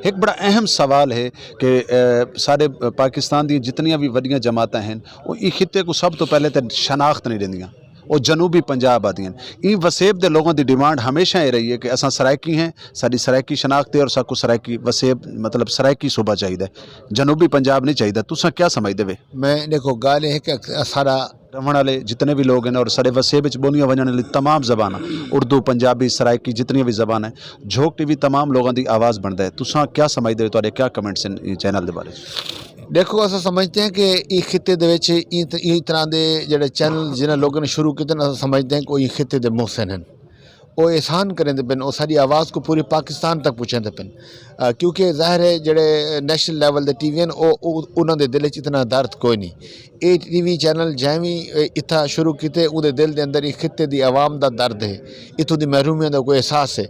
एक बड़ा अहम सवाल है कि सारे पाकिस्तान दी जितनियां भी वड्डियां जमातां हैं वो इस खित्ते को सब तो पहले तो शनाख्त नहीं देंदियां। वो जनूबी पंजाब आदियां इन वसेब के लोगों की डिमांड हमेशा ये रही है कि असा सरायकी हैं, साड़ी सरायकी शनाख्त है और साकू सरायकी वसेब मतलब सरायकी सूबा चाहिए, जनूबी पंजाब नहीं चाहिए। तुसा क्या समझते वे? मैं देखो गाल है कि सारा रवण वाले जितने भी लोग हैं और सारे वसेब बोलियां वजन वाली तमाम जबान उर्दू पंजाबी सरायकी जितनी भी जबान है झोंक टीवी तमाम लोगों की आवाज़ बनता है। तुसा क्या समझते हो, तुहाडे क्या कमेंट्स हैं चैनल के बारे? देखो अस समझते हैं कि इस खिते इस तरह के जोड़े चैनल जिन्हें लोगों ने शुरू किए अस समझते हैं कि इस खिते के मोहसिन हैं, वो एहसान करेंदे पेन, वो सारी आवाज़ को पूरे पाकिस्तान तक पहुँचाते पेन। क्योंकि ज़ाहिर है जोड़े नेशनल लेवल के टीवी हैं उन्होंने दिल इतना दर्द कोई नहीं। ये टीवी चैनल जैं भी इतना शुरू किए उहदे दिल के अंदर इस खिते की आवाम का दर्द है, इतों की महरूमियों का कोई एहसास है।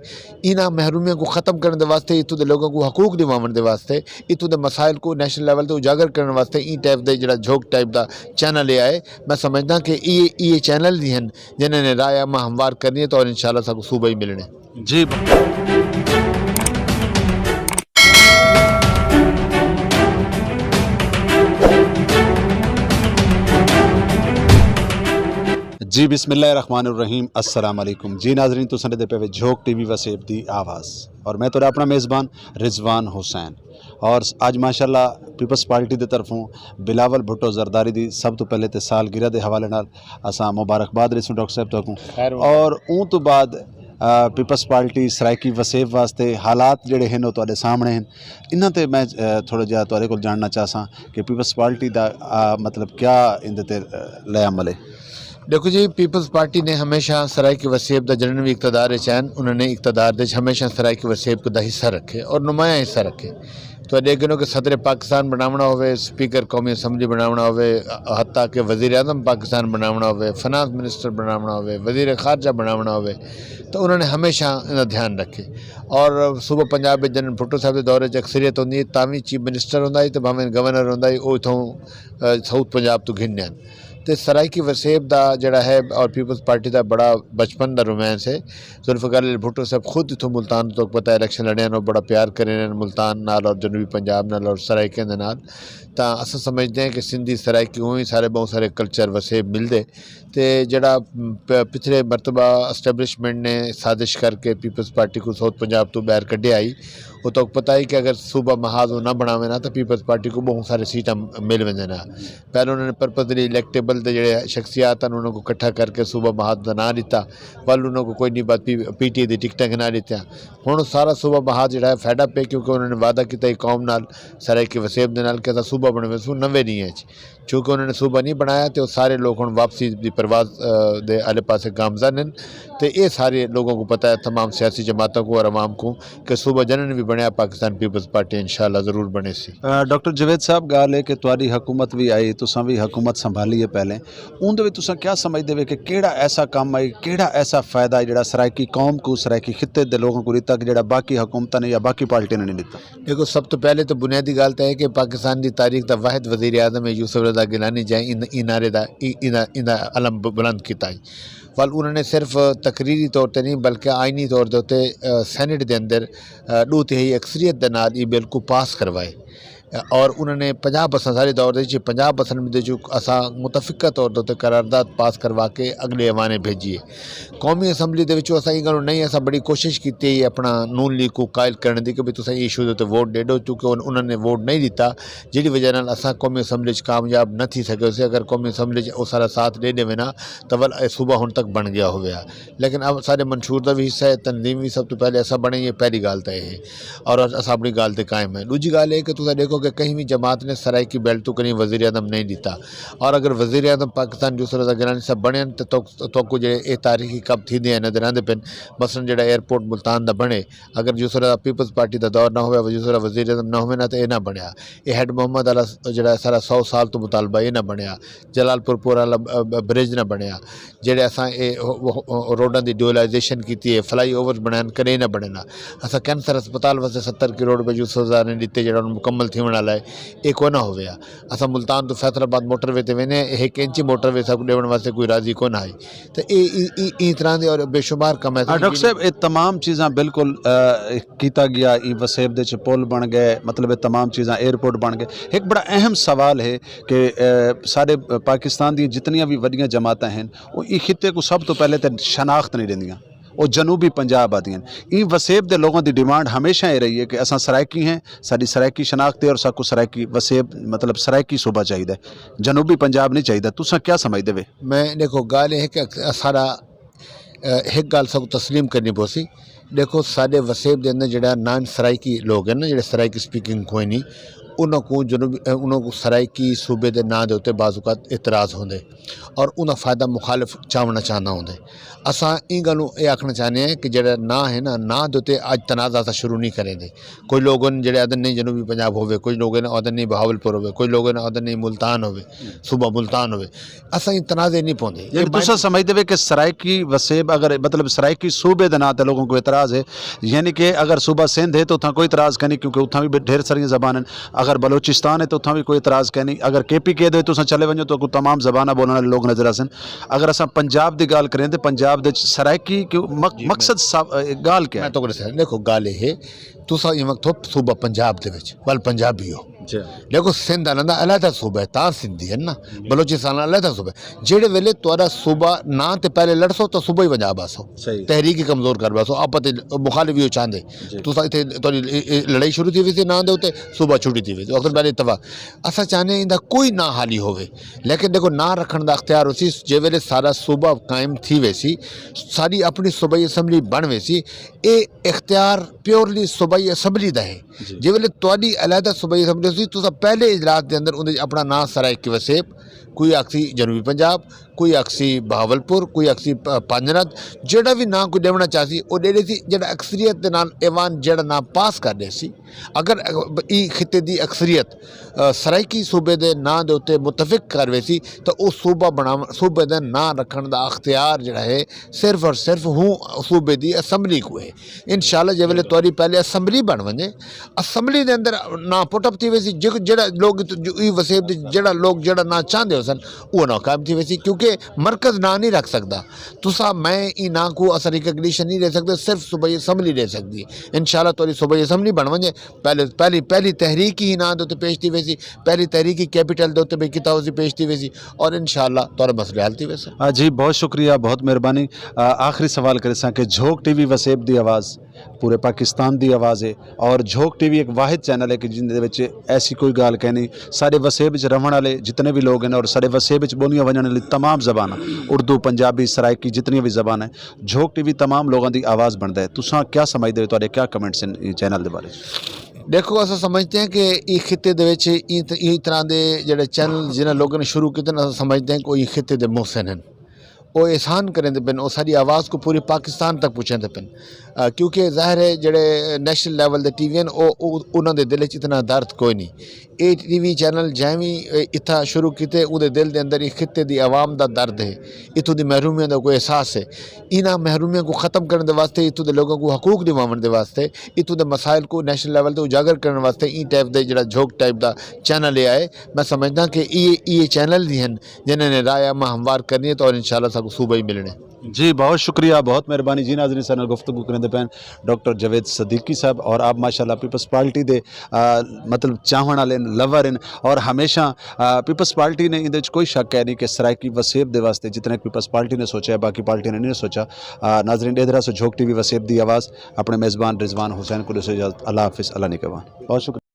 इन्होंने महरूमियों को ख़त्म करने वास्ते, इतों के लोगों को हकूक दिवावन के वास्ते, इतों के मसाइल को नेशनल लेवल पर उजागर करने वास्ते इन टाइप के जो झोंक टाइप का चैनल ये आए। मैं समझदा कि ये चैनल ही हैं जिन्होंने राय हमवार करनी है तो और इंशाल्लाह सबको सूबा ही मिलने। जी जी बिस्मिल्लाहिर्रहमानिर्रहीम अस्सलाम वालेकुम जी नाजरीन, तो संडे पे झोंक टीवी वसेब दी आवाज़ और मैं तो अपना मेज़बान रिजवान हुसैन। और आज माशाल्लाह पीपल्स पार्टी की तरफों बिलावल भुट्टो जरदारी दी सब तो पहले तो सालगिरह के हवाले नाल असां मुबारकबाद रसूं डॉक्टर साहब तक। और उन तो बाद पीपल्स पार्टी सरायकी वसेब वास्ते हालात जोड़े हैं तुहाडे सामने हैं, इन्हां ते मैं थोड़ा जिहा तुहाडे कोल जानना चाहसा कि पीपल्स पार्टी का मतलब क्या इंदे ते लै अमल है? देखो जी, पीपल्स पार्टी ने हमेशा सरायकी वसेब का जिन्हें भी इकतदार चैन उन्होंने इकतदार हमेशा सरायकी वसेब का हिस्सा रखे और नुमाया हिस्सा रखे। तो देखो कि सदर पाकिस्तान बनावना हो, स्पीकर कौमी असम्बली बनावना हो, हत्ता कि वज़ीर आज़म पाकिस्तान बनावना हो, फाइनेंस मिनिस्टर बनावना हो, वज़ीर खारजा बनावना हो, तो उन्होंने हमेशा इनका ध्यान रखे। और सूबा पंजाब में जनरल भुट्टो साहब के दौरे अक्सरियत होंगी, तावी चीफ मिनिस्टर होंगे तो भावें गवर्नर होंगे वो इतों साउथ पंजाब तो घिनने। तो सरायकी वसेब का जोड़ा है और पीपल्स पार्टी का बड़ा बचपन का रोमांस है। जुल्फ़िकार भुट्टो साहब खुद इतों मुल्तान तो पता है इलेक्शन लड़े बड़ा प्यार करें मुल्तान नाल और जनूबी पंजाब नाल और सरायकें दे नाल। तो अस समझते हैं कि सिंधी सरायकी उवें सारे बहुत सारे कल्चर वसेब मिलते तो जड़ा पिछले मरतबा एस्टैब्लिशमेंट ने साजिश करके पीपल्स पार्टी को साउथ पंजाब तो बहर कढ़े आई। वो तो पता ही कि अगर सूबा महाज ना बनावे ना तो पीपल्स पार्टी को बहुत सारे सीटा मिल वेंदे ना। पहले उन्होंने पर्पजली इलेक्टेबल के जोड़े शख्सियात हैं उन्होंने इकट्ठा करके सूबा महाज का ना दिता, वल उन्होंने कोई नहीं बात PTI की टिकटा ना दित्या। हुण सारा सूबा महाज जोड़ा है फैडा पे क्योंकि उन्होंने वादा किया कौम नाल सरायकी वसेब के नाल कि असां सूबा बने सू 90 दी चूँकि उन्होंने सूबा नहीं बनाया तो सारे लोग हम वापसी की परवाज के आले पासे गामजन हैं। तो ये सारे लोगों को पता है तमाम सियासी जमातों को और अवाम को कि सूबा जनन भी बनया पाकिस्तान पीपल्स पार्टी इंशाल्लाह ज़रूर बने सी। डॉक्टर जवेद साहब गाल है कि तुहाडी हुकूमत भी आई, तुसां भी हुकूमत संभाली है पहले, उनदे विच तुसां क्या समझदे वे कि केड़ा ऐसा काम आई, केड़ा ऐसा फ़ायदा है जिहड़ा सरायकी कौम को सरायकी खित्ते दे लोगों को दिता कि जिहड़ा बाकी हुकूमतां ने या बाकी पार्टियां ने नहीं दिता? देखो सब तो पहले तो बुनियादी गल तो है कि पाकिस्तान की तारीख का वाहिद वज़ीर आज़म है यूसुफ रज़ा गिलानी जैं इनारे का इना अलम बुलंद किया। वाल उन्होंने सिर्फ तकरीरी तौर पर नहीं बल्कि आइनी तौर के उत्ते सैनेट के अंदर 2/3 अक्सरियत के नाल ये बिल को पास करवाए और उन्होंने 50% सारे दौर 50% असा मुतफिका तौर पर करारदाद पास करवा के अगले अवाने भेजिए। कौमी असम्बली के असा ये गल नहीं असा बड़ी कोशिश की अपना नून लीग को कायल करने की कि भी तुम इशू के वोट दे दो, चूँकि उन्होंने वोट नहीं दिता जी वजह असा कौमी असम्बली कामयाब न थी सके। अगर कौमी असम्बली वो सारा साथ दे देवे ना तो वल सूबा हुण तक बन गया हो। लेकिन अब सारे मंशूर का भी हिस्सा है, तनजीम भी सब तो पहले ऐसा बने, ये पहली गल तो है और अस अपनी गल पर कायम है। दूजी गल है कि तुम देखो कि कहीं भी जमात ने सरायकी बेल्ट तो कहीं वज़ीर आज़म नहीं दिता और अगर वज़ीर आज़म पाकिस्तान यूसुफ रज़ा गिलानी साहब बने तो जो तारीखी कब थी नजर आते पे। मसलन जो एयरपोर्ट मुल्तान का बने अगर यूसुफ रज़ा पीपल्स पार्टी का दौर ना हो, यूसुफ रज़ा वज़ीर आज़म ना हो ना तो यह ना बनया। ये हैड मोहम्मद अला जो सारा 100 साल तो मुतालबा ये ना बनया। जलालपुर पुर वाला ब्रिज ना बनया। जेडे असां रोडों की ड्यूलाइजेशन की है, फ्लाई ओवर बनान करें ना बने ना। असा कैंसर अस्पताल वास्ते 70 करोड़ रुपये यूसुफ रज़ा ने दिते जो मुकम्मल थी देने वाला है ये को ना होवे असा मुल्तान तो फैसलाबाद मोटरवे ते वेने 1 इंची मोटरवे सब देने वास्ते कोई राजी को ना आई तो ये तरह के और बेशुमार कम है। डॉक्टर साहब ये तमाम चीज़ां बिल्कुल कीता गया ये वसेब दे पुल बन गए मतलब ये तमाम चीज़ां एयरपोर्ट बन गए। एक बड़ा अहम सवाल है कि सारे पाकिस्तान दी जितनियां भी वड्डियां जमातां हैं वो इस खिते को सब तो पहले तो शनाख्त नहीं देंदियां और जनूबी पंजाब आदियां इन वसेब दे लोगों की डिमांड हमेशा ये रही है कि असां सरायकी हैं साडी सरायकी शनाख्त है और साकू सरायकी वसेब मतलब सरायकी सूबा चाहिए जनूबी पंजाब नहीं चाहिए। तुसां क्या समझदे वे? मैं देखो गाल है कि सारा एक गाल सब तस्लीम करनी पौसी। देखो साढ़े वसेब के अंदर जो नॉन सरायकी लोग हैं ना जो सरायकी स्पीकिंग कोई नहीं उन्होंने जनूबी उन्होंने सरायकी सूबे के नाँ के उत्ते बाज़ात इतराज़ होंगे और उनका फ़ायदा मुखालिफ चावना चाहना होंगे। असा इन गलों ये आखना चाहते हैं कि जरा ना है ना ना के उत्ते अज तनाज़ा अस शुरू नहीं करेंगे। कोई लोग जो आदन नहीं जनूबी पंजाब होवे कोई लोग आदन नहीं बहावलपुर होवे कोई लोग आदन नहीं मुल्तान होवे सूबा मुल्तान होवे असा इन तनाज़े नहीं पाते। तुसा समझते वे कि सरायकी वसेब अगर मतलब सरायकी सूबे के नाँ ते लोगों को इतराज़ है यानी कि अगर सूबा सिंध है तो उतना कोई इतराज़ नहीं क्योंकि उतना भी ढेर सारी ज़बान अगर बलोचिस्तान है तो उतना भी कोई इतराज़ कह नहीं अगर KPK दे तो चले वजो तो तमाम ज़बाना बोलने वाले लोग नजर आसन। अगर अस पंजाब की गाल करें तो पंजाब दे सरायकी मकसद गाल क्या है? मैं तो देखो गाल है तुसा ये वक्त हो सूबा पंजाब दे विच वल पंजाबी हो देखो सिंध अलहदा अलहदा सूबा है ता सिंधी है ना बलोचिस्तान अलहदा सूबा है जेड़े वेले तुहारा सूबा ना ते पहले लड़सो तो सूबा ही पंजाब आसो तहरीक तहरीक कर बसो आप मुखालिफ भी चाहते तुसा इत्थे तुहाडी लड़ाई शुरू थी सी ना दे उत्ते सूबा छुट्टी थी सी अक्सर पहले इतवा असा चाहने इंदा कोई ना हाली होवे लेकिन देखो ना रखने का अख्तियार उसी जे वेले सारा सूबा कायम थी वैसी सारी अपनी सूबाई असैम्बली बन वैसी ये इख्तियार प्योरली सूबाई असैम्बली का है जे वेले तुहाडी अलहदा सूबाई असैम्बली तुसा पहले इजलास के अंदर उन्हें अपना नाम सरायकी वसेब कोई आखसी जनूबी पंजाब कोई आखसी बहावलपुर कोई आखसी पंजनत जेड़ा भी ना कोई देवना चाहती वो दे सी जेड़ा अक्सरियत के नाल ऐवान जेड़ा ना पास कर दे सी अगर ई खिते की अक्सरियत सरायकी सूबे के नाँ के उत्ते मुतफिक कर वैसी तो वह सूबा बना सूबे का नाँ रखने का अख्तियार जोड़ा है सिर्फ और सिर्फ हूँ सूबे की असैम्बली को है। इंशाअल्लाह जे वेले तुहारी पहले असैम्बली बन वजे असैम्बली के अंदर ना पुटअप थी वैसी जेड़ा लोग वसेब जेड़ा लोग जेड़ा ना चाहते हो सन वो नाकाम थी वैसी क्योंकि मरकज़ ना नहीं रख सकता तुसा मैं ई ना को अस रिकग्निशन नहीं दे सकते सिर्फ सूबाई असैम्बली दे सकती है। इंशाअल्लाह तुहारी सूबाई असैम्बली बन वजे पहली तहरीक ही ना दे पेश थी वैसी पहली तहरीकी कैपिटल दे उत्ते किताब पेश थी वैसी और इंशाअल्लाह तुहारे मसले हल थी वैसे। जी बहुत शुक्रिया बहुत मेहरबानी। आखिरी सवाल करे सा कि झोंक TV वसेब दी आवाज़ पूरे पाकिस्तान दी आवाज़ है और झोंक TV एक वाहिद चैनल है कि जिंदे विच ऐसी कोई गाल कहनी सारे वसेब विच रहने वाले जितने भी लोग हैं और सारे वसेब विच बोलियां वजन वाली तमाम ज़बान उर्दू पंजाबी सरायकी जितनी भी ज़बान है झोंक TV तमाम लोगों की आवाज़ बनता है। तुसां क्या समझते हो तुहाडे क्या कमेंट्स हैं चैनल के बारे? देखो अस समझते हैं कि इस खिते इस तरह के जोड़े चैनल जिन्हें लोगों ने शुरू किए समझते हैं कि इस खिते के मोहसिन हैं वो एहसान करेंदे पेन वो सारी आवाज़ को पूरे पाकिस्तान तक पहुँचाते पेन क्योंकि ज़ाहिर है जोड़े नेशनल लेवल के TV उन्होंने दिल इतना दर्द कोई नहीं ये TV चैनल जैवी इतना शुरू किए उहदे दिल के अंदर इस खिते की आवाम का दर्द है इतों की महरूमियों का कोई एहसास है इन्होंने महरूमियों को ख़त्म करने वास्ते इतों के लोगों को हकूक दिवावन के वास्ते इतों के मसाइल को नेशनल लेवल पर उजागर करने वास्ते ई टाइप के जो झोंक टाइप का चैनल आए मैं समझदा कि ये चैनल ही हैं जिन्होंने राय हमवार करनी है तो और इंशाअल्लाह सबको सूबा ही मिलने। जी बहुत शुक्रिया बहुत मेहरबानी। जी नाज़रीन सन गुफ्तगू करेंदे पैन डॉक्टर जावेद सदीकी साहब और आप माशाल्लाह पीपल्स पार्टी दे मतलब चाहण वाले लवर हैं और हमेशा पीपल्स पार्टी ने इहदे कोई शक है नहीं कि सरायकी वसेब दे वास्ते जितने पीपल्स पार्टी ने सोचा है बाकी पार्टी ने नहीं सोचा। नाज़रीन इधर से झोंक TV वसेब दी आवाज़ अपने मेज़बान रिजवान हुसैन को इजाज़त। अल्लाह हाफिज़ अल्लाह निगहबान। बहुत शुक्रिया।